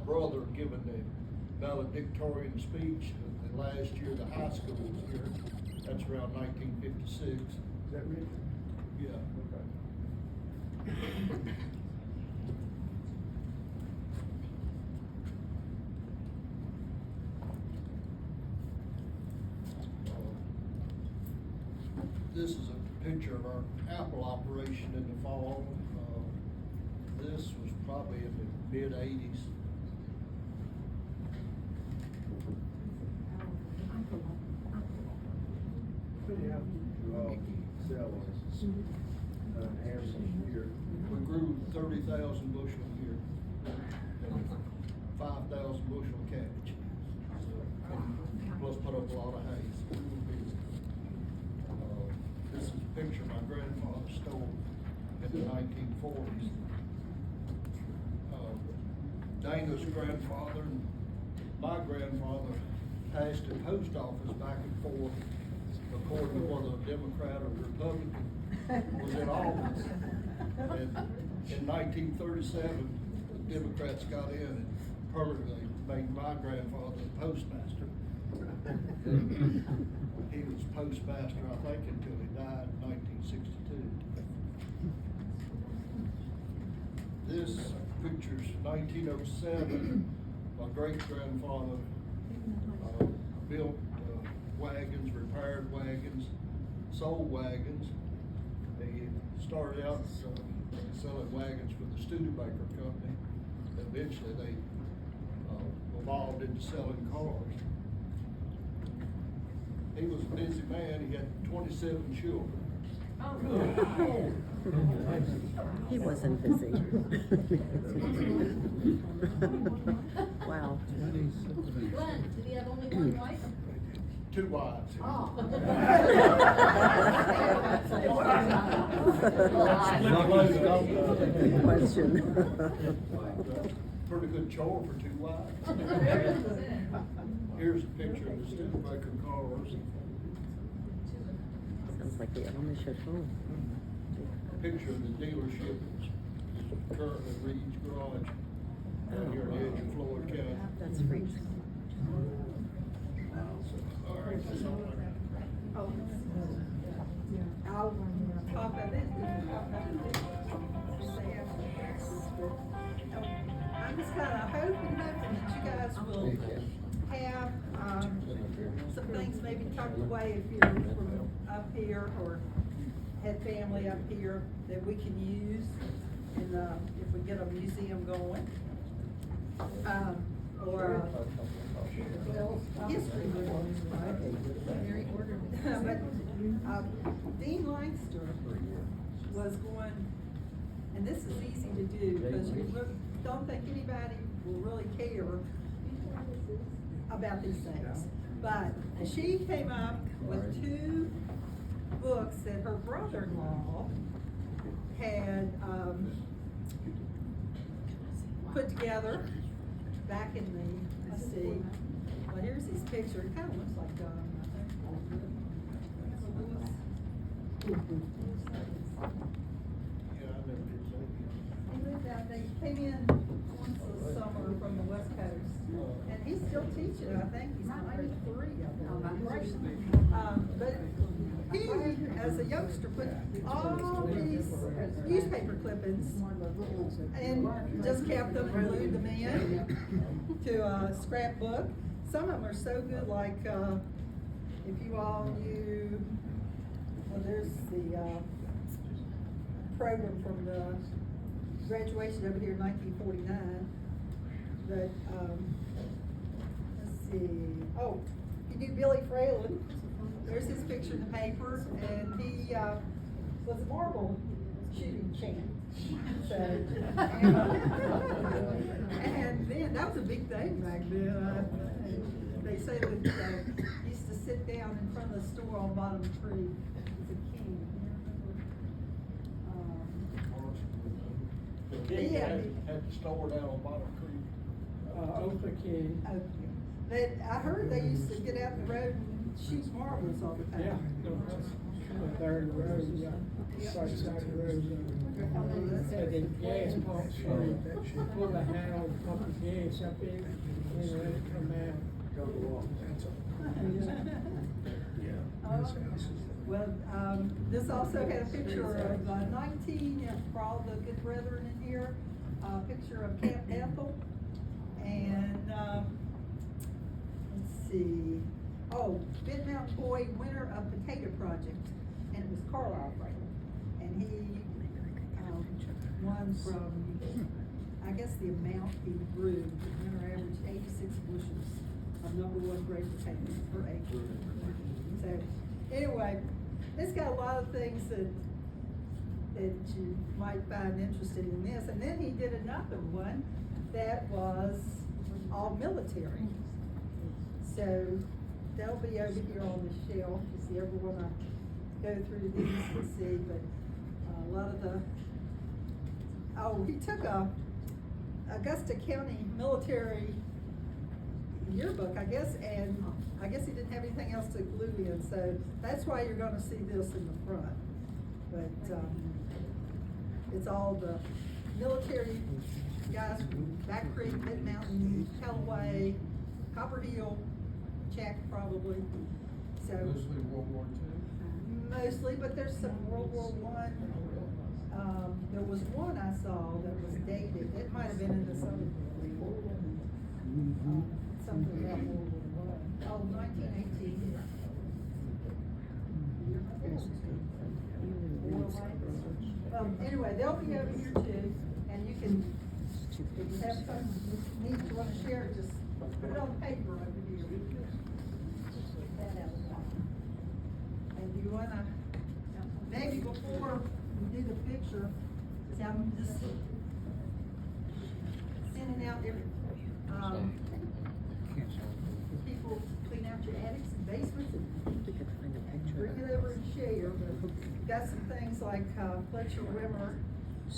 brother giving the valedictorian speech the last year the high school was here. That's around 1956. Is that Richard? Yeah. Okay. This is a picture of our apple operation in the fall. This was probably in the mid-80s. Yeah. Sell average year. We grew 30,000 bushel a year, and 5,000 bushel of cabbage. So, plus put up a lot of hay. So we were busy. This is a picture my grandfather stole in the 1940s. Dana's grandfather and my grandfather passed the post office back and forth according to whether a Democrat or Republican was in office. And in 1937, the Democrats got in and permanently made my grandfather the postmaster. He was postmaster, I think, until he died in 1962. This picture's 1907. My great-grandfather built wagons, repaired wagons, sold wagons. He started out selling wagons for the Studebaker Company. Eventually, they evolved into selling cars. He was a busy man. He had 27 children. Oh. He wasn't busy. Wow. Glenn, did he have only one wife? 2 wives. Oh. Good question. Pretty good chore for 2 wives. Here's a picture of the Studebaker cars. Sounds like the elementary school. Picture of the dealership is currently Reed's Garage down here on the edge of Floyd County. That's Reed's. All right, that's all I got. I'll talk about this. I'm just kind of hoping that you guys will have some things maybe tucked away if you're from up here or had family up here that we can use, and if we get a museum going, or history books, right? Very orderly. But Dean Lancaster was going, and this is easy to do because you don't think anybody will really care about these things. But she came up with 2 books that her brother-in-law had put together back in the, let's see, well, here's his picture. It kind of looks like he lived out there. He came in once this summer from the West Coast, and he's still teaching. I think he's 93 of them. But he, as a youngster, put all these newspaper clippings and just kept them and glued them in to a scrapbook. Some of them are so good, like if you all knew, well, there's the program from the graduation over here in 1949. But let's see. Oh, you knew Billy Fralin. There's his picture in the paper, and he was a marble shooting champ. So, and then that was a big thing back then. They say that he used to sit down in front of the store on the bottom of the tree as a king. The king had the store down on Bottom Creek. Oprah King. That I heard they used to get out in the road and shoots marbles all the time. Yeah, no, the third row, yeah, first side of the row. So the gas pump, pull the handle, pump the gas up in, and let it come out. Well, this also had a picture of 19, for all the good brethren in here, picture of Camp Bethel. And, let's see, oh, Bid Mountain Boy winner of Potato Project, and it was Carlisle Franklin. And he, won from, I guess the amount he grew, the winner averaged 86 bushels of #1 grade potatoes per acre. So, anyway, it's got a lot of things that you might find interesting in this. And then he did another one that was all military. So they'll be over here on the shelf. You see everyone I go through these and see, but a lot of the, he took a Augusta County military yearbook, I guess, and I guess he didn't have anything else to glue in, so that's why you're gonna see this in the front. But, it's all the military guys from Back Creek, Mid Mountain, Callaway, Copper Hill, Jack probably, so. Mostly World War II. Mostly, but there's some World War I. There was one I saw that was dated, it might have been in the something about World War I. Oh, 1918. Anyway, they'll be over here too, and you can, if you have something neat you wanna share, just put it on paper over here. Get that out of the way. And do you wanna, maybe before we do the picture, see, I'm just sending out every, people clean out your attics and basements and bring it over and share, but got some things like, Fletcher Rimmer,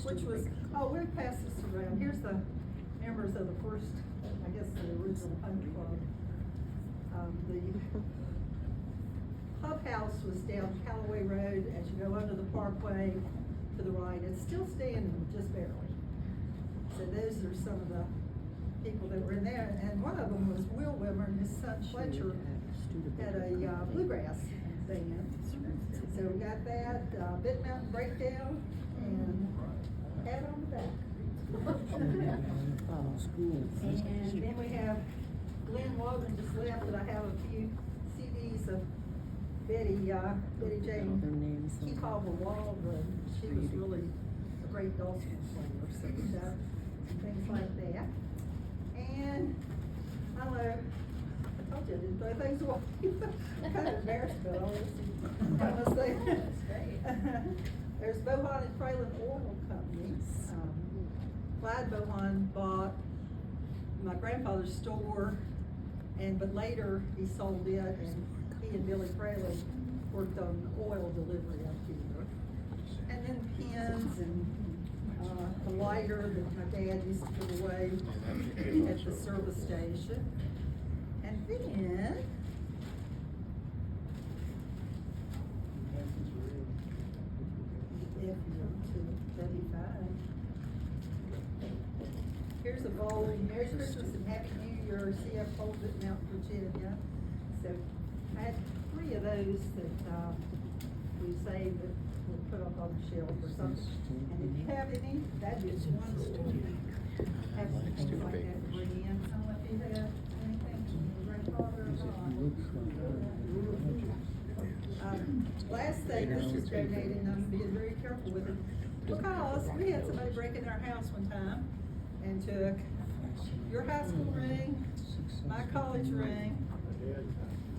which was, we'll pass this around. Here's the members of the first, I guess, the original Hunt Club. The clubhouse was down Callaway Road as you go under the parkway to the right. It's still standing, just barely. So those are some of the people that were in there, and one of them was Will Wimmer, and his son Fletcher had a bluegrass band. So we got that, Bit Mountain Breakdown, and hat on the back. And then we have Glenn Waldron just left, but I have a few CDs of Betty Jane Keepaw Waldron. She was really a great dulcimer player, so we got some things like that. And I don't know, I told you I didn't throw things away. I'm kind of embarrassed about all this. There's Bohan and Fralin Oil Company. Clyde Bohan bought my grandfather's store, but later he sold it, and he and Billy Fralin worked on oil delivery up here. And then pins and a lighter that my dad used to put away at the service station. And then here's a bowl. Merry Christmas and Happy New Year, C.F. Holbert, Mount Virginia. So I had 3 of those that we saved that we'll put up on the shelf or something. And if you have any, that is one store. Have some things like that to bring in. Some of you have anything from your grandfather or not. Last thing, this was donated, and I'm being very careful with it, because we had somebody break in our house one time and took your high school ring, my college ring,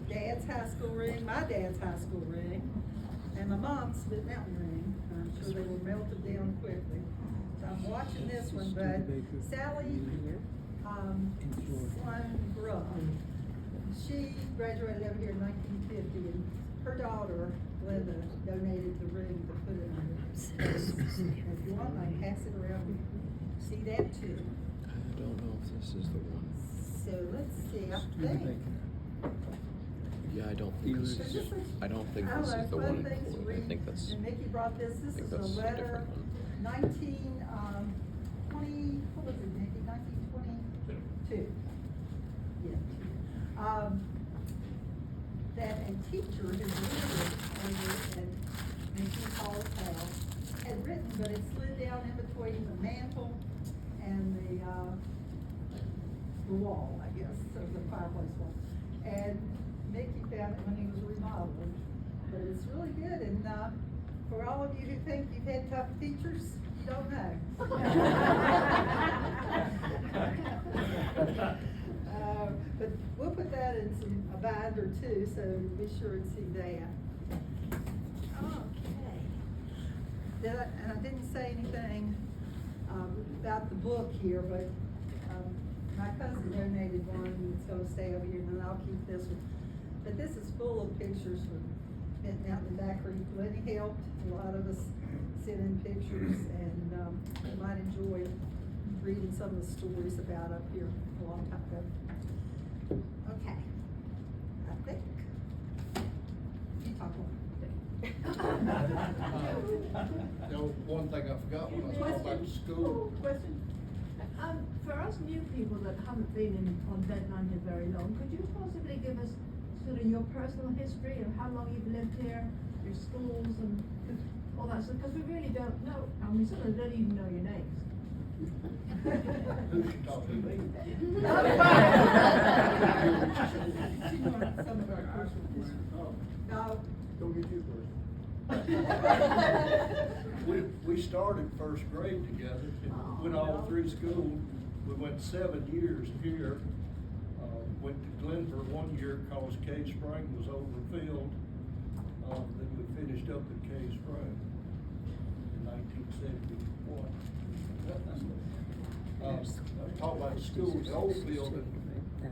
Dad's high school ring, my dad's high school ring, and my mom's Bit Mountain ring. I'm sure they were melted down quickly. So I'm watching this one, but Sally Sloan Grubb, she graduated over here in 1950, and her daughter, Glenda, donated the ring to put it on her. If you want, I can pass it around. See that too. I don't know if this is the one. So let's see, I think. Yeah, I don't think this is, I don't think this is the one in Florida. I think that's, And Mickey brought this, this think is a that's a letter, different one. 20, what was it, Mickey, 1922? Yeah. That a teacher who lived over at Mickey Hall's house had written, but it slid down in between the mantle and the wall, I guess, of the fireplace wall. And Mickey found it when he was remodeling, but it's really good, and, for all of you who think you've had tough teachers, you don't know. But we'll put that in a binder too, so be sure and see that. Okay. And I didn't say anything, about the book here, but, my cousin donated one that's gonna stay over here, and then I'll keep this one. But this is full of pictures from Benton out in the back where Lenny helped. A lot of us sent in pictures, and, you might enjoy reading some of the stories about up here a long time ago. Okay, I think. You talk more. You know, one thing I forgot when I was going back to school. Question? For us new people that haven't been on Bedland here very long, could you possibly give us sort of your personal history of how long you've lived here, your schools and all that stuff? Because we really don't know, and we sort of don't even know your names. Who should talk to me? She wanted some of our personal history. No. Go get you first. We started first grade together, and went all through school. We went 7 years here. Went to Glenver 1 year cause Cave Spring was overfilled. Then we finished up at Cave Spring in 1971. Talking about the school, the old building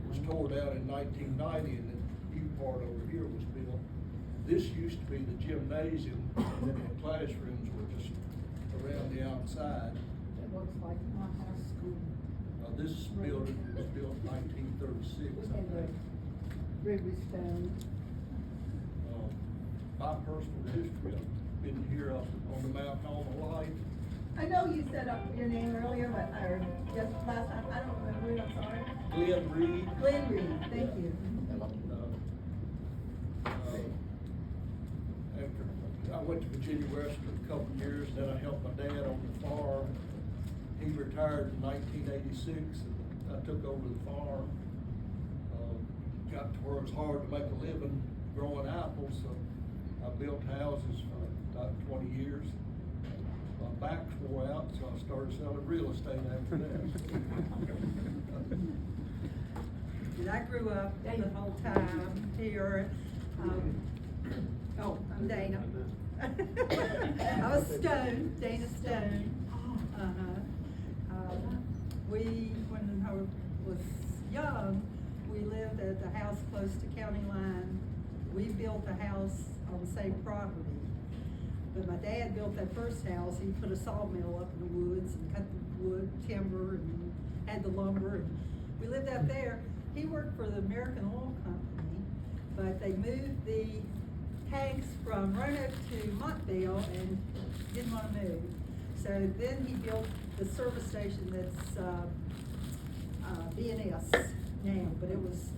was tore down in 1990, and the new part over here was built. This used to be the gymnasium, and then the classrooms were just around the outside. It looks like my house school. This building was built in 1936, I think. Ruby Stone. My personal history, I've been here up on the mountain all my life. I know you said up your name earlier, but, or just last time, I don't remember it, I'm sorry. Glenn Reed. Glenn Reed, thank you. After I went to Virginia West for a couple of years, then I helped my dad on the farm. He retired in 1986, and I took over the farm. Got to where it was hard to make a living growing apples, so I built houses for about 20 years. My back wore out, so I started selling real estate after that. And I grew up the whole time here. Oh, I'm Dana. I was Stone, Dana Stone. When I was young, we lived at the house close to county line. We built the house on the same property. But my dad built that first house. He put a sawmill up in the woods and cut the wood, timber, and had the lumber. And we lived out there. He worked for the American Oil Company, but they moved the tanks from Roanoke to Montville and didn't want to move. So then he built the service station that's B&S now, but it was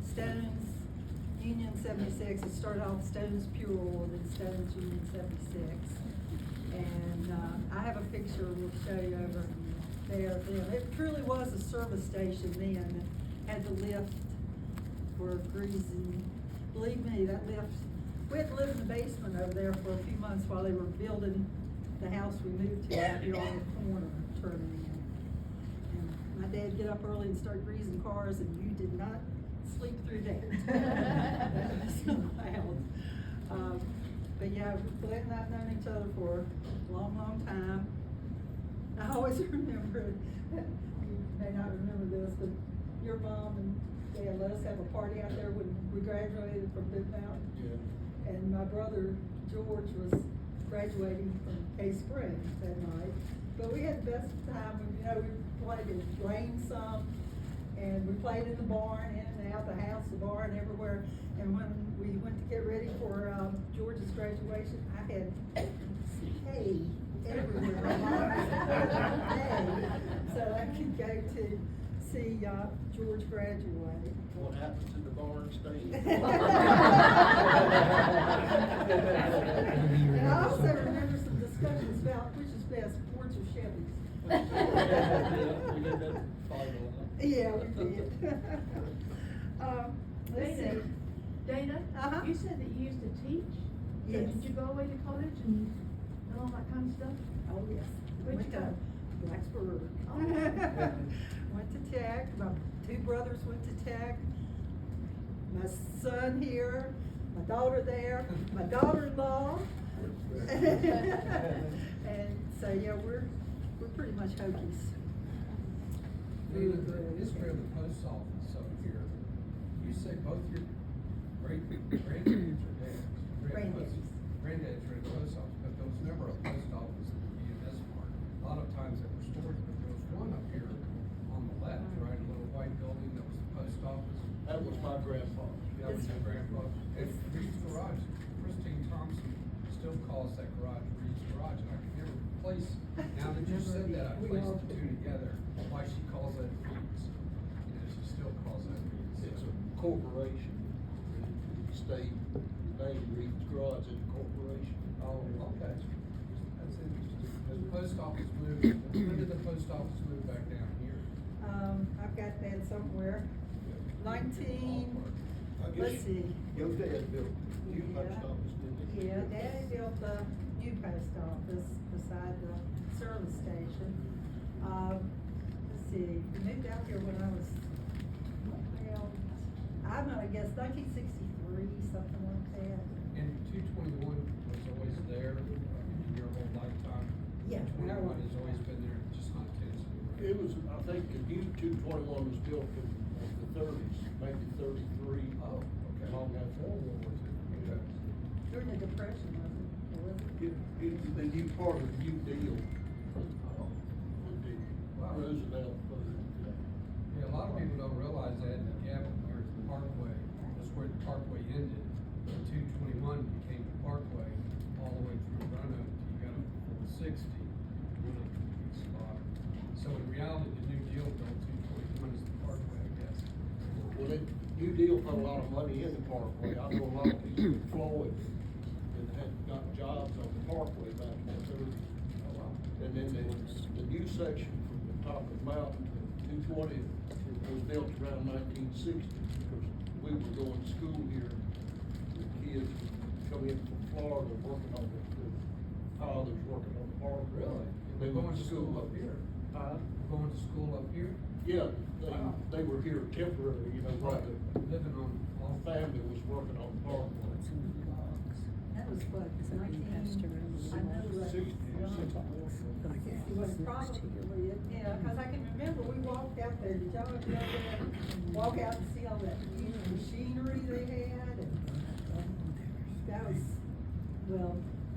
Stone's Union 76. It started off Stone's Pure Oil, then Stone's Union 76. And I have a picture we'll show you over there. It truly was a service station then. It had the lift for greasing. Believe me, that lift, we had to live in the basement over there for a few months while they were building the house we moved to out here on the corner, turning in. And my dad get up early and start greasing cars, and you did not sleep through that. That was loud. But yeah, Glenn and I've known each other for a long, long time. I always remember, you may not remember this, but your mom and dad let us have a party out there when we graduated from Big Mountain. Yeah. And my brother George was graduating from Cave Springs that night. But we had the best time. We played, it rained some, And we played in the barn, in and out, the house, the barn, everywhere. And when we went to get ready for, George's graduation, I had hay everywhere. Hay, so I could go to see, George graduate. What happens in the barn stays. And I also remember some discussions about which is best, Fords or Chevys. We did that fight on Yeah, we did. Let's Dana, see. Dana, Uh-huh. you said that you used to teach? So Yes. did you go away to college and all that kind of stuff? Oh, yes. Where'd Went you to go? Blacksburg. Oh. Went to Tech, my two brothers went to Tech, my son here, my daughter there, my daughter-in-law. And so, yeah, we're pretty much Hokies. David, the history of the post office up here, you say both your grandparents or dads? Granddaddies. Granddaddies were in the post office, but there was never a post office in the EMS part. A lot of times they were stores, but there was one up here on the left, right, a little white building that was the post office. that was my grandfather. That was your grandpa. And Reed's Garage, Christine Thompson still calls that garage Reed's Garage, and I can never place, now that you said that, I placed the two together, why she calls that Reed's. You know, she still calls that Reed's. It's a corporation. The state name Reed's Garage is a corporation. Oh, okay. That's interesting. Has the post office moved, when did the post office move back down here? I've got that somewhere. I guess Let's see. Your dad built the new post office, didn't he? Yeah, Daddy built the new post office beside the service station. Let's see, we moved out here when I was, well, I'm gonna guess 1963, something like that. And 221 was always there your whole lifetime? Yeah. 221 has always been there, just not Tennessee, right? It was, I think the new 221 was built in the thirties, maybe 33. Oh, okay. Long after World War II. Okay. During the Depression, wasn't it? Or was it? The new part of the New Deal. Oh. Wow. Roosevelt. Yeah, a lot of people don't realize that the gap here at the Parkway, that's where the Parkway ended. The 221 became the Parkway all the way through Roanoke until you got up to 60. One of the big spot. So in reality, the New Deal built 221 is the Parkway, I guess. Well, the New Deal put a lot of money in the Parkway. I know a lot of people in Floyd that had got jobs on the Parkway back in the thirties. Oh, wow. And then the new section from the top of the mountain to 220 was built around 1960, because we were going to school here. The kids would come in from Florida working on the fathers working on the Parkway. Really? They They're went going to school up here? Huh? Going to school up here? Yeah, Wow. they were here temporarily, you know, while the Living on all family was working on the Parkway. That was what, 19, I know that. 60, 64. It was probably, yeah, cause I can remember we walked out there, did y'all go there, walk out and see all that huge machinery they had, and that was, well,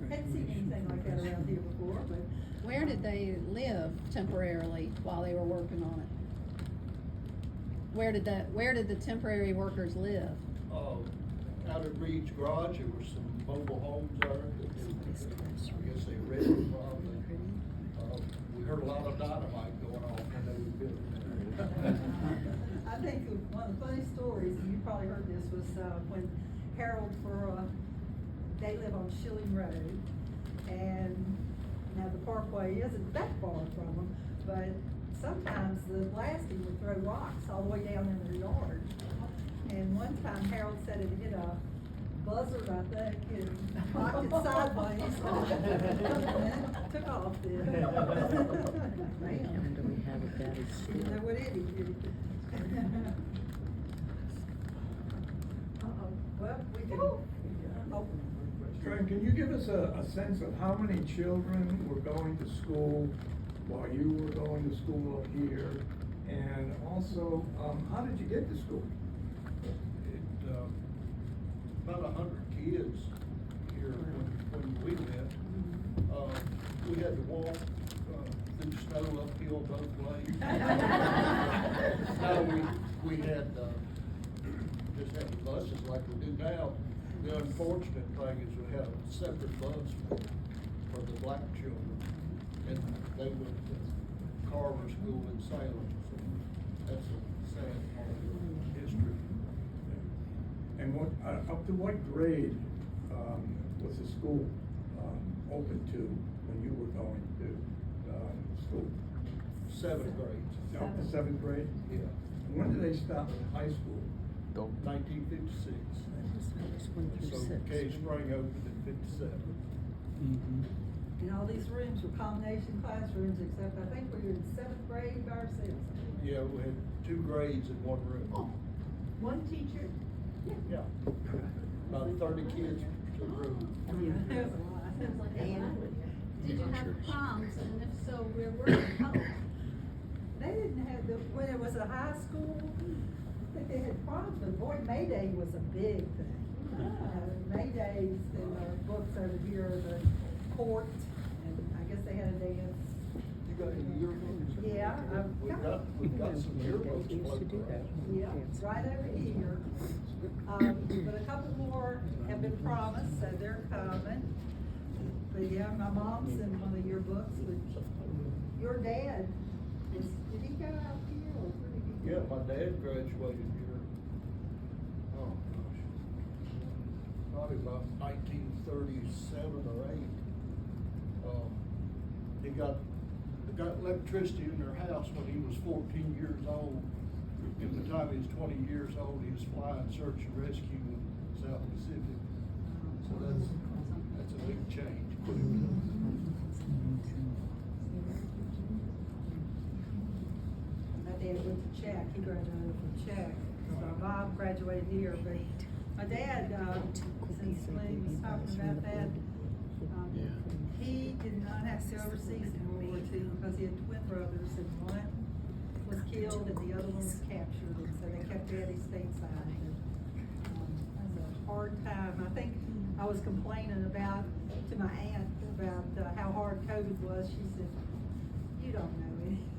hadn't seen anything like that around here before, but. Where did they live temporarily while they were working on it? Where did the temporary workers live? Out at Reed's Garage, there were some mobile homes there that I guess they rented probably. We heard a lot of dynamite going off when they were building there. I think one of the funny stories, and you probably heard this, was, when Harold they live on Schilling Road, and now the Parkway isn't that far from them, but sometimes the blasting would throw rocks all the way down in their yard. And one time Harold said it hit a buzzard, I think, and knocked it sideways. And then took off then. And do we have a daddy You know what it is. Well, we can. Oh. Fran, can you give us a sense of how many children were going to school while you were going to school up here? And also, how did you get to school? About 100 kids here when we met. We had to walk through snow uphill both ways. Not Well, we had, just had the buses like we do now. The unfortunate thing is we had a separate bus for the black children, and they went to Carver School in Salem, so that's a sad part of history. And what, up to what grade, was the school, open to when you were going to, school? 7th grade. Up to 7th grade? Yeah. When did they stop at high school? 1956. One through So six. Cave Spring opened in 57. And all these rooms were combination classrooms, except I think we were in 7th grade by ourselves. Yeah, we had 2 grades in one room. One teacher? Yeah. About 30 kids per room. There's a lot. Did you have proms, and if so, where were you held? They didn't have when it was a high school, I think they had proms, but boy, May Day was a big thing. May Days in our books over here, the court, and I guess they had a dance. You got any yearbooks? Yeah, We've got some yearbooks They used to do floating that. around. Yeah, it's right over here. But a couple more have been promised, so they're coming. But yeah, my mom's in one of the yearbooks, but your dad, did he go out here or where did he go? Yeah, my dad graduated here, oh gosh, probably about 1937 or 8. He got electricity in their house when he was 14 years old. And by the time he was 20 years old, he was flying search and rescue in South Pacific. So that's a big change. My dad went to Czech, he graduated from Czech, so my mom graduated here, but my dad, since Lee was talking about that, he did not have to go overseas in World War II because he had twin brothers, and one was killed and the other one was captured, and so they kept Daddy stateside. It was a hard time. I think I was complaining to my aunt about how hard COVID was. She said, "You don't know anything."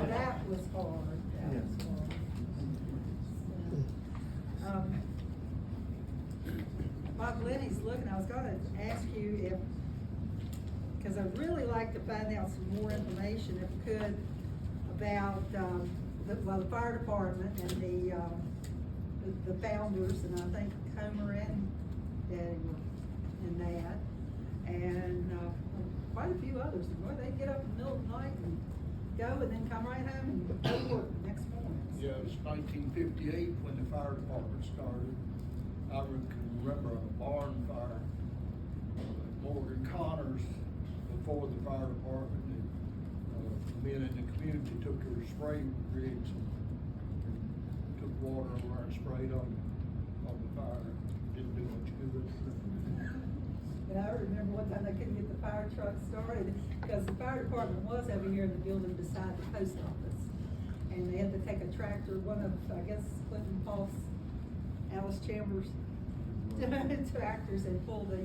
That was hard. That was hard. Bob Lenny's looking, I was gonna ask you because I'd really like to find out some more information, if we could, about, the fire department and the founders, and I think Comer and Daddy were in that, and, quite a few others. Boy, they'd get up in the middle of the night and go, and then come right home and go to work the next morning. Yeah, it was 1958 when the fire department started. I can remember a barn fire, Morgan Connors, before the fire department, and, men in the community took their spray rigs and took water over and sprayed on the fire. Didn't do much good. And I remember one time they couldn't get the fire truck started, because the fire department was over here in the building beside the post office. And they had to take a tractor, one of, I guess, Clinton Paul's, Alice Chambers tractors, and pull the,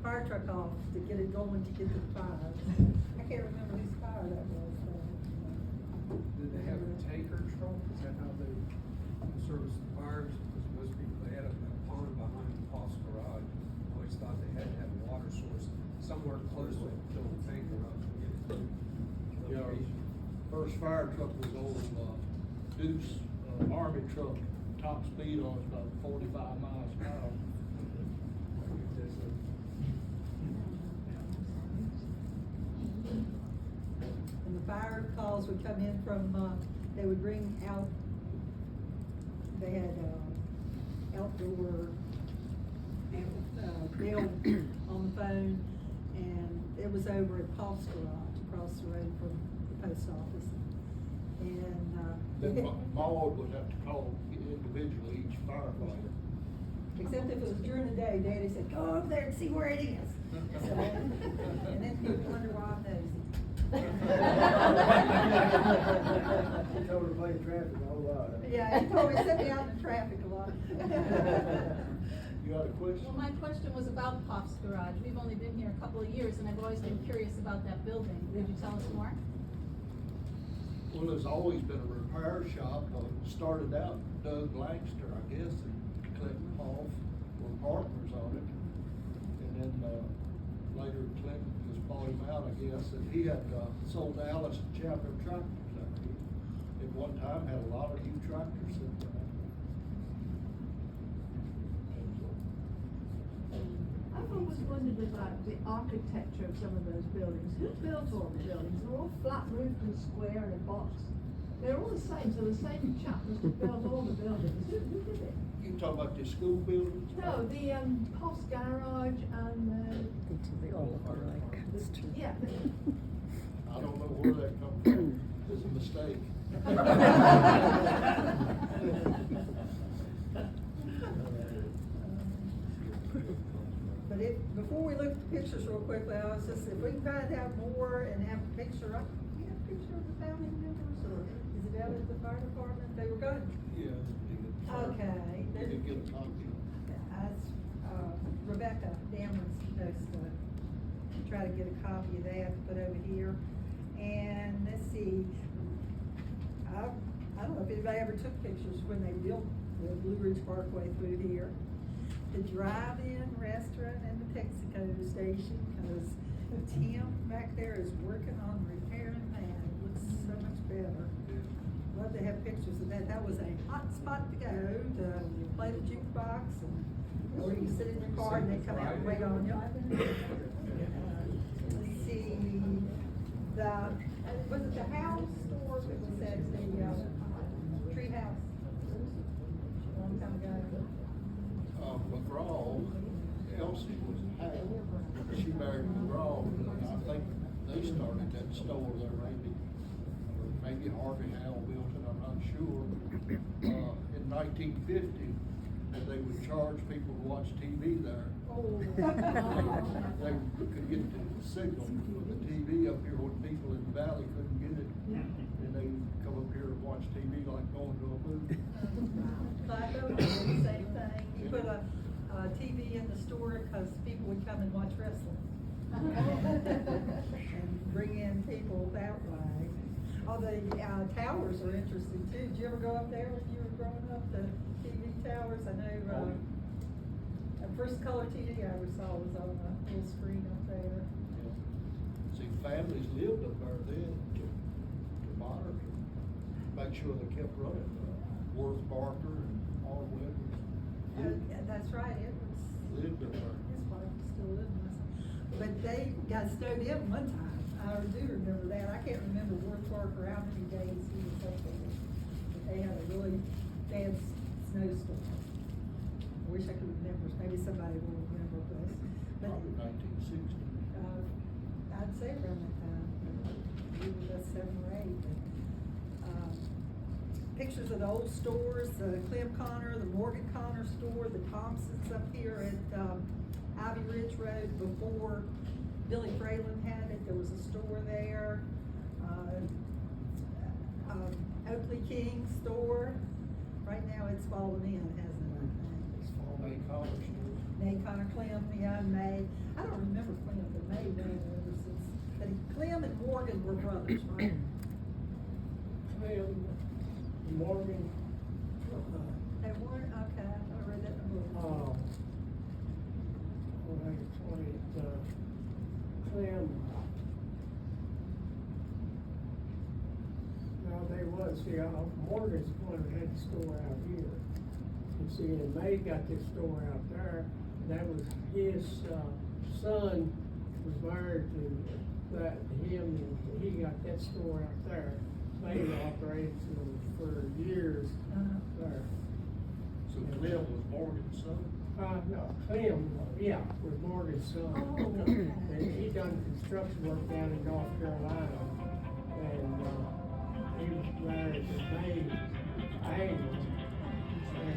fire truck off to get it going to get to the fire. I can't remember whose fire that was. Did they have a tanker truck? Is that how they service the fires? Because most people, they had a pond behind the Paul's garage. Always thought they had to have a water source somewhere close to fill the tanker up and get it to the Yeah, location. first fire truck was old, Deuce, Army truck, top speed on it, about 45 miles an hour. And the fire calls would come in from, they would bring out, they had, outdoor, bill on the phone, and it was over at Paul's garage, across the road from the post office. And, Then Maud would have to call individually each firefighter. except if it was during the day, Daddy said, "Go over there and see where it is." So, and then people wonder why I'm nosy. He told her to play traffic a whole lot. Yeah, he told me to set me out in the traffic a lot. You got a question? Well, my question was about Pop's Garage. We've only been here a couple of years, and I've always been curious about that building. Could you tell us more? Well, Well, there's always been a repair shop, started out Doug Langster, I guess, and Clinton Hoff were partners on it. And then, later Clinton just bought him out, I guess, and he had, sold Alice and Chapter tractors out here. At one time, had a lot of new tractors sitting there. I've always wondered about the architecture of some of those buildings. Who built all the buildings? They're all flat roofed and square and box. They're all the same, so the same chap must have built all the buildings. Who did it? You talking about the school buildings? No, the, Post Garage and, They all look alike, it's true. yeah. I don't know where that come from. It's a mistake. But before we look at the pictures real quickly, I was just, if we can find out more and have a picture, you have a picture of the family members, or is it out at the fire department? They were going. Yeah. Okay. They did get a copy. That's, Rebecca Dameron's supposed to try to get a copy of that to put over here. And let's see, I don't know if anybody ever took pictures when they built the Blue Ridge Parkway through here. The drive-in restaurant and the Texaco station, because Tim back there is working on repairing that. It looks so much better. Love to have pictures of that. That was a hot spot to go to play the jukebox, or you can sit in your car and they come out and wait on you. Let's see, was it the house store that was at the tree house? A long time ago. McGraw, Elsie was half. She married McGraw, and I think they started that store there, maybe Harvey Howell built it, I'm not sure. In 1950, they would charge people to watch TV there. Oh. They could get the signal with the TV up here when people in the valley couldn't get it. And they come up here and watch TV like going to a movie. Plato did the same thing. He put a TV in the store because people would come and watch wrestling. And bring in people that way. Oh, the towers are interesting too. Did you ever go up there when you were growing up, the TV towers? I know, the first color TV I ever saw was on a little screen up there. See, families lived up there then to monitor, make sure they kept running. Worth Barker and Arnold Edwards. That's right, it was. Lived up there. His wife was still living with us. But they got snowed in one time. I do remember that. I can't remember Worth Parker how many days he was up there. But they had a really bad snowstorm. I wish I could remember. Maybe somebody will remember this. Probably 1960. I'd say around that time. Maybe about 7 or 8. But, pictures of the old stores, the Clem Connor, the Morgan Connor store, the Thompsons up here at Ivy Ridge Road before Billy Fralin had it. There was a store there. Oakley King store. Right now it's fallen in, hasn't it? May Connor store. May Connor Clem, yeah, May. I don't remember Clem, but May ran ever since. But Clem and Morgan were brothers, right? Clem, Morgan, They weren't, okay, I read that in the book. well, I can tell you, Clem. Now, they was, see, Morgan's the one that had the store out here. And see, and May got this store out there, that was his, son was married to him, and he got that store out there. May operated for years there. So Clem was Morgan's son? No, Clem, yeah, was Morgan's son. Oh, okay. And he done construction work down in North Carolina, and, he was married to May Angle. And,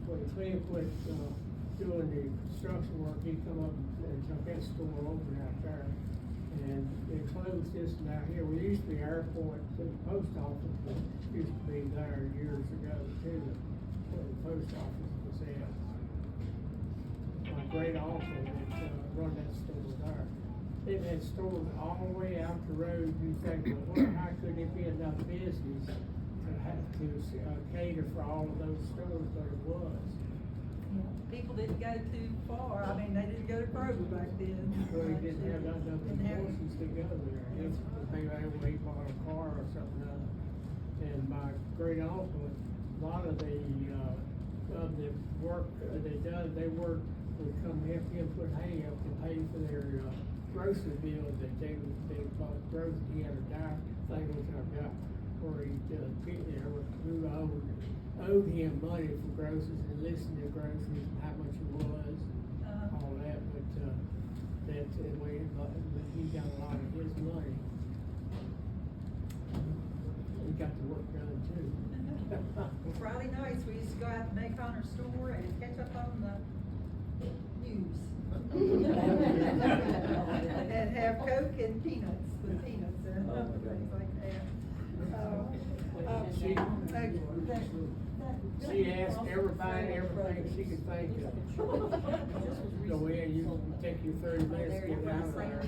when Clem quit, doing the construction work, he come up and took that store over out there. And they closed this down here. We used to be airport, the post office used to be there years ago too, where the post office was at. My great uncle that run that store there. They've had stores all the way out the road you think, well, how could it be enough business to have to cater for all of those stores that it was? People didn't go too far, I mean, they didn't go to Kroger back then. Well, he didn't have that enough Didn't have- horses to go there, it's, maybe he bought a car or something, and my great uncle, a lot of the work they done, they would come help him put hay up to pay for their, grocery bill that they bought grocery, he had a dime thing which I got, where he, there, who owed him money for groceries and listened to groceries and how much it was, all that, but, that's the way, but he got a lot of his money. He got the work done too. Friday nights, we used to go out to May Connor's store and catch up on the news. And have Coke and peanuts, with peanuts and things like that. She asked everybody, everything she could think of. Go in, you take your 30 minutes to get out of there.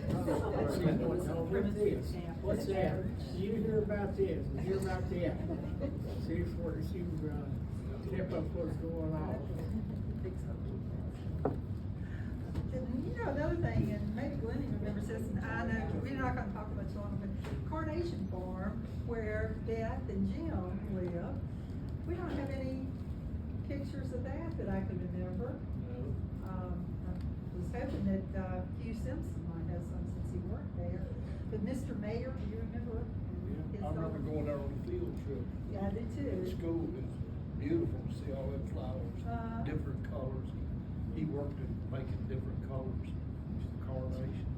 She went, "Oh, what's this? What's that? You hear about this, you hear about that." She kept up what's going on. And you know, another thing, and maybe Glennie remembers this, and I know, we're not gonna talk much longer, but Carnation Farm, where Beth and Jim live, we don't have any pictures of that I can remember. I was hoping that, Hugh Simpson might have some since he worked there, but Mr. Mayor, do you remember? his I remember old- going there on the field trip. Yeah, I did too. The school is beautiful to see all them flowers, different colors. He worked in making different colors, carnations.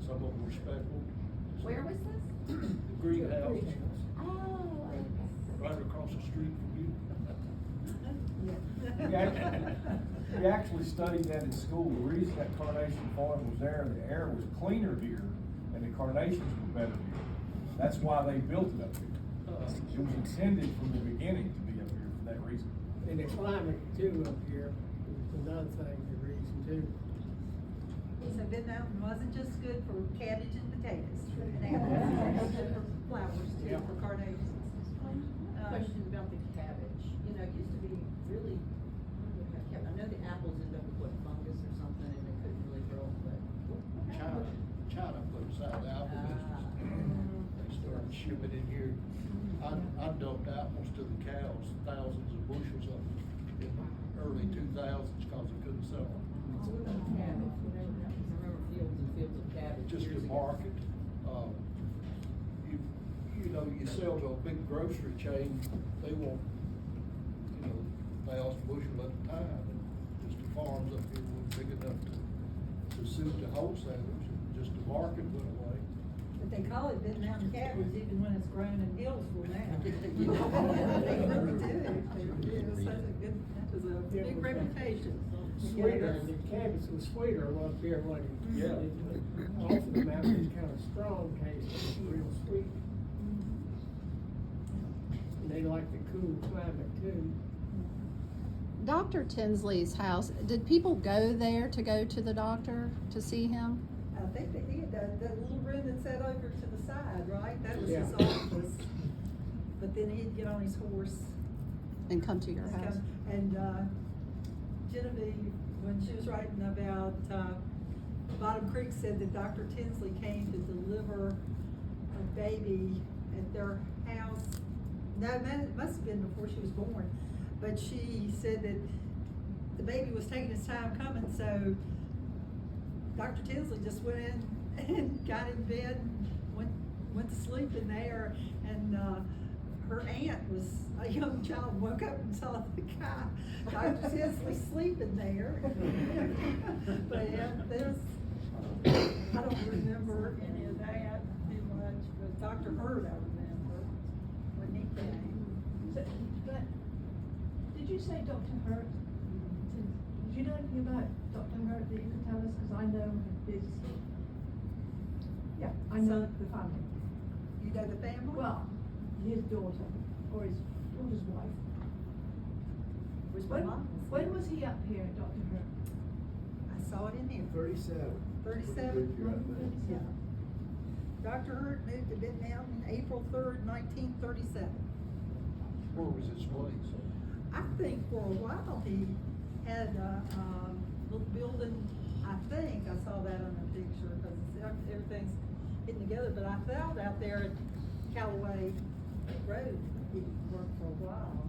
Some of them were speckled. Where was this? The greenhouse, Oh, right across the street from you. We actually studied that in school. The reason that Carnation Farm was there, the air was cleaner here and the carnations were better here. That's why they built it up here. It was intended from the beginning to be up here for that reason. And the climate too up here is another thing, the reason too. So Bed Mountain wasn't just good for cabbage and potatoes, and apples, it was good for flowers too, Yeah. for carnations. Question about the cabbage, you know, it used to be really, I know the apples end up with what, fungus or something, and they couldn't really grow, but. China put us out of the apple business. They started shipping in here. I dumped apples to the cows, thousands of bushels of them in the early 2000s because I couldn't sell them. What about cabbage, you know, I remember fields and fields of cabbage. Just years the ago. market. You know, you sell to a big grocery chain, they want, you know, 1,000 bushel at a time. And just the farms up here weren't big enough to suit the wholesalers. Just the market went away. But they call it Bed Mountain cabbage even when it's grown in Hillsville now. They really do. It was such a good, that was a big reputation. Sweeter, the cabbage was sweeter up here, wasn't it? Yeah. Off the mountain, it's kind of strong taste, it's real sweet. And they like the cool climate too. Dr. Tinsley's house, did people go there to go to the doctor to see him? I think they did, that little room that sat over to the side, right? That was his Yeah. office. But then he'd get on his horse. And come to your and house? come- And, Genevieve, when she was writing about, Bottom Creek, said that Dr. Tinsley came to deliver a baby at their house. No, it must have been before she was born, but she said that the baby was taking his time coming, so Dr. Tinsley just went in and got in bed, and went to sleep in there, and, her aunt was a young child, woke up and saw the guy, Dr. Tinsley sleeping there. But yeah, I don't remember any of that too much, but Dr. Hurd I remember when he came. But, did you say Dr. Hurt? Did you know anything about Dr. Hurt that you could tell us? Because I know his, yeah, I know the family. You know the family? Well, his daughter, or his daughter's wife. Was my mom. When was he up here, Dr. Hurt? I saw it in here. 37. 37? Picture, I think. Yeah. Dr. Hurt moved to Benton Mountain April 3rd, 1937. Where was his place? I think for a while he had a little building, I think, I saw that on the picture, because everything's hidden together, but I found out there at Callaway Road, he worked for a while.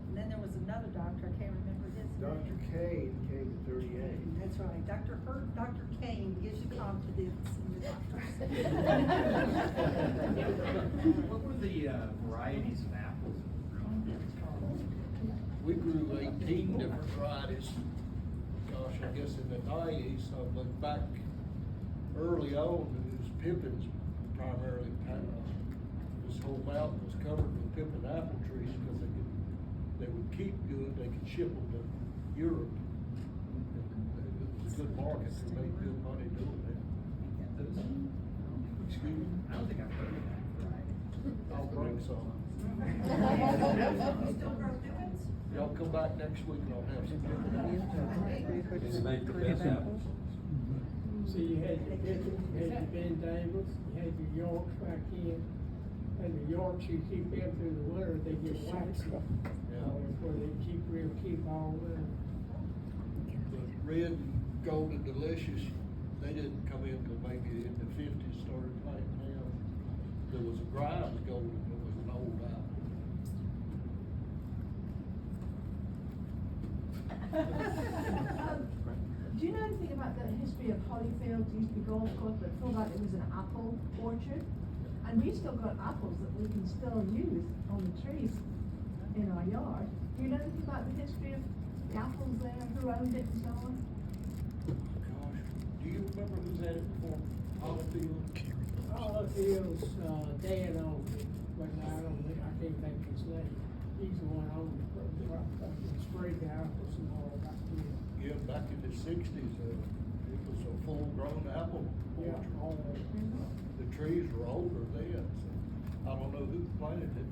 And then there was another doctor, I can't remember his name. Dr. Kane came to 38. That's right, Dr. Hurt, Dr. Kane gives you confidence in the doctors. What were the varieties of apples that were grown? We grew 18 different varieties. Gosh, I guess in the 90s, but back early on, it was pippins primarily. This whole mountain was covered with pippin apple trees because they would keep good. They could ship them to Europe. It was a good market. They made good money doing that. Excuse me? I don't think I've heard of that variety. I'll bring some. You still grow pippins? Y'all come back next week and I'll have some. They make the best apples. So you had your Pippins, you had your Ben Davis, you had your Yorks back in, and the Yorks, you keep them through the winter, they get waxy. Where they keep all that. The red, golden, delicious, they didn't come in till maybe in the 50s, started planting them. There was a Grimes golden, it was an old apple. Do you know anything about the history of Hollyfield? It used to be golf course, but before that it was an apple orchard. And we've still got apples that we can still use on the trees in our yard. Do you know anything about the history of the apples there, who owned it and so on? Gosh, do you remember who's had it before? Hollyfield? Hollyfield's, dad owned it, but I can't think his name. He's the one who owned the sprayed the apples and all that. Yeah, back in the 60s, it was a full-grown apple Yeah, orchard. all that. The trees were older then, so I don't know who planted it.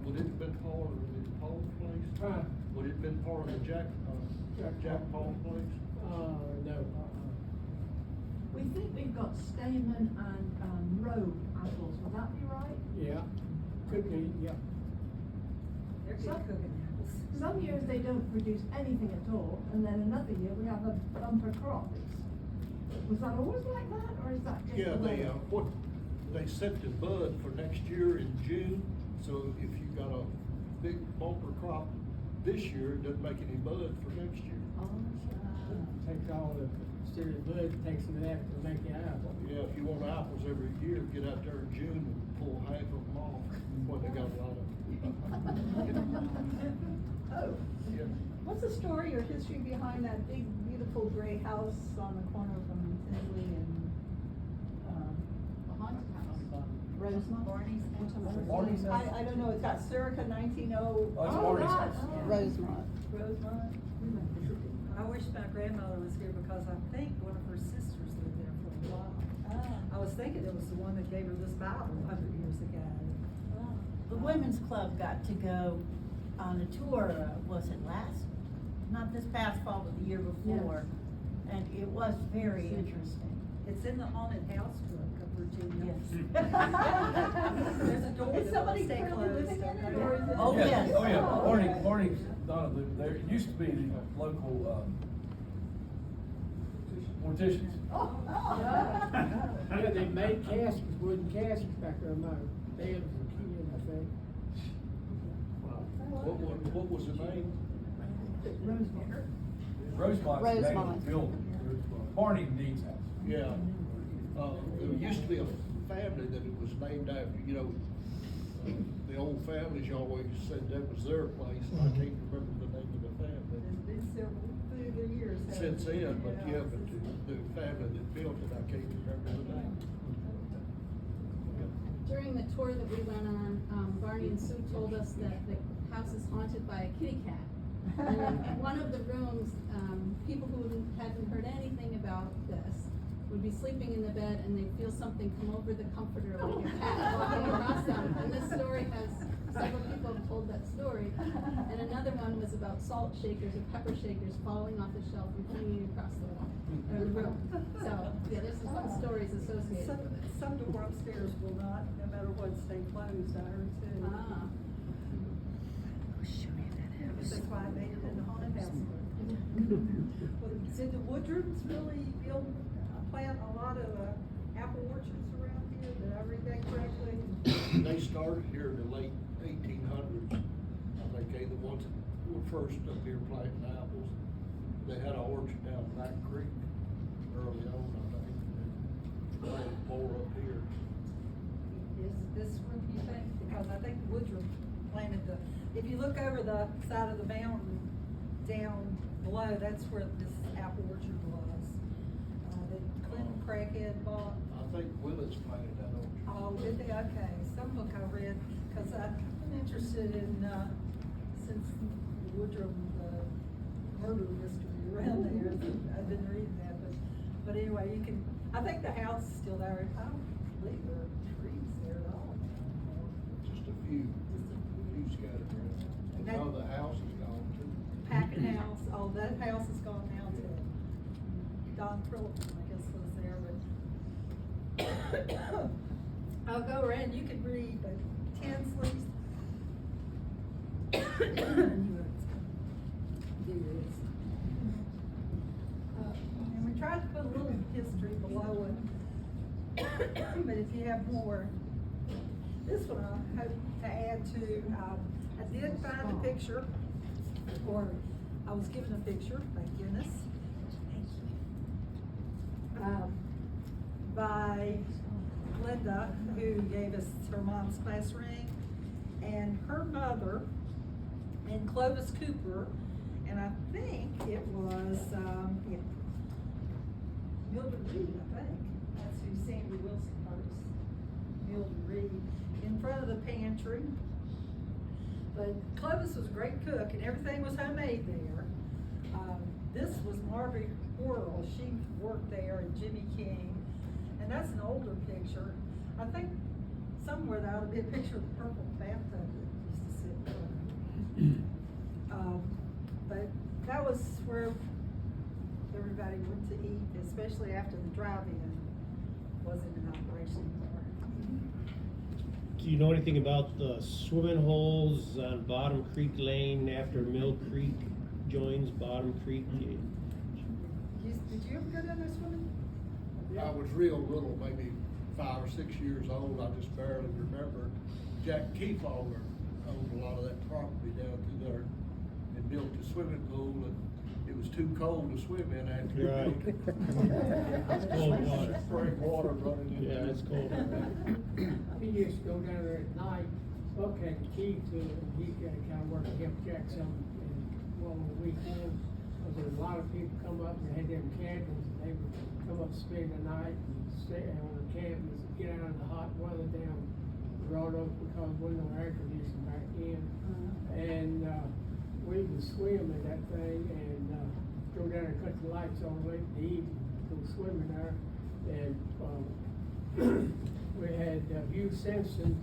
Would it have been part of the Paul place? Huh? Would it have been part of the Jack Paul place? No. We think we've got Stamen and Rogue apples, would that be right? Yeah, could be, yeah. They're good cooking apples. Some years they don't produce anything at all, and then another year we have a bumper crop. Was that always like that, or is that just? Yeah, the way? they set the bud for next year in June, so if you got a big bumper crop this year, it doesn't make any bud for next year. Oh, Takes all the, instead of the bud, takes some of that to make the apple. Yeah, if you want apples every year, get out there in June and pull half of them off when they got a lot of. Oh, Yeah. what's the story or history behind that big, beautiful gray house on the corner from Tinsley and, The haunted house. Rosemont? Barney's house? I don't know, it's got circa 1900. Oh, it's Oh, Barney's God. house. Oh. Rosemont. Rosemont? I wish my grandmother was here because I think one of her sisters lived there for a while. I was thinking it was the one that gave her this Bible 100 years ago. The women's club got to go on a tour, was it not this past fall, but the year before. And it was very interesting. It's in the haunted house book of Virginia. Yes. There's a door Is that somebody won't stay currently closed. living in it, or is it? Oh, yes. Oh, yeah, Barney's Donna lived there. It used to be the local, morticians. Yeah, they made caskets, wooden caskets back there, my dad was a kid, I think. What was the name? Rosemont. Rosemont's the name of Rosemont. the building. Barney Dean's house. Yeah, there used to be a family that it was named after, you know, the old families always said that was their place, and I can't remember the name of the family It's been several, through the years. hasn't since it? then, but yeah, but the family that built it, I can't remember the name. During the tour that we went on, Barney and Sue told us that the house is haunted by a kitty cat. And in one of the rooms, people who hadn't heard anything about this would be sleeping in the bed and they'd feel something come over the comforter like a cat walking across them. And this story has, several people have told that story. And another one was about salt shakers or pepper shakers falling off the shelf and flinging across the wall, or the room. So, yeah, there's some fun stories associated with it. Some door upstairs will not, no matter what, stay closed, I heard too. Ah. Show me that house. That's why I made it in the haunted house. Well, did the Woodrums really plant a lot of apple orchards around here? Did I read that correctly? They started here in the late 1800s. I think they the ones that were first up here planting apples. They had an orchard down Black Creek early on, I think, and planted more up here. Is this one, you think? Because I think Woodrum planted if you look over the side of the mountain down below, that's where this apple orchard was. That Clinton Craighead bought. I think Willits planted that orchard. Oh, did they? Okay, some book I read, cause I'm interested in, since Woodrum, murder mystery around there, I've been reading that, but anyway, you can, I think the house is still there. I don't believe there are trees there at all. Just a few scattered around. And That- now the house is gone too. Packet house, oh, that house is gone now too. Don Trillipan, I guess, was there, but. I'll go around, you can read, but Tinsley's. And we tried to put a little history below it. But if you have more, this one I hope to add to, I did find a picture, or I was given a picture, thank goodness. By Linda, who gave us her mom's class ring, and her mother, and Clovis Cooper, and I think it was, yeah, Mildred Reed, I think. That's who Sandy Wilson posts. Mildred Reed, in front of the pantry. But Clovis was a great cook, and everything was homemade there. This was Margaret Worrell. She worked there, and Jimmy King. And that's an older picture. I think somewhere there ought to be a picture of the purple bathtub that used to sit there. But that was where everybody went to eat, especially after the drive-in wasn't in operation anymore. Do you know anything about the swimming holes on Bottom Creek Lane after Mill Creek joins Bottom Creek? Did you ever go down there swimming? I was real little, maybe 5 or 6 years old. I just barely remember. Jack Kefauver owned a lot of that property down through there and built a swimming pool, and it was too cold to swim in after he Right. built it. It's cold water. Spring water running in. Yeah, it's cold. He used to go down there at night, Buck had the key to it, and he kind of worked to help Jack some, and well, on the weekends, because there was a lot of people come up and had them cabins, and they would come up, spend the night, and stay on the cabins, get out of the hot weather down Roanoke, because there was no air conditioning back then. And, we would swim in that thing, and, go down and cut the lights on late in the evening, go swimming there, and, we had Hugh Simpson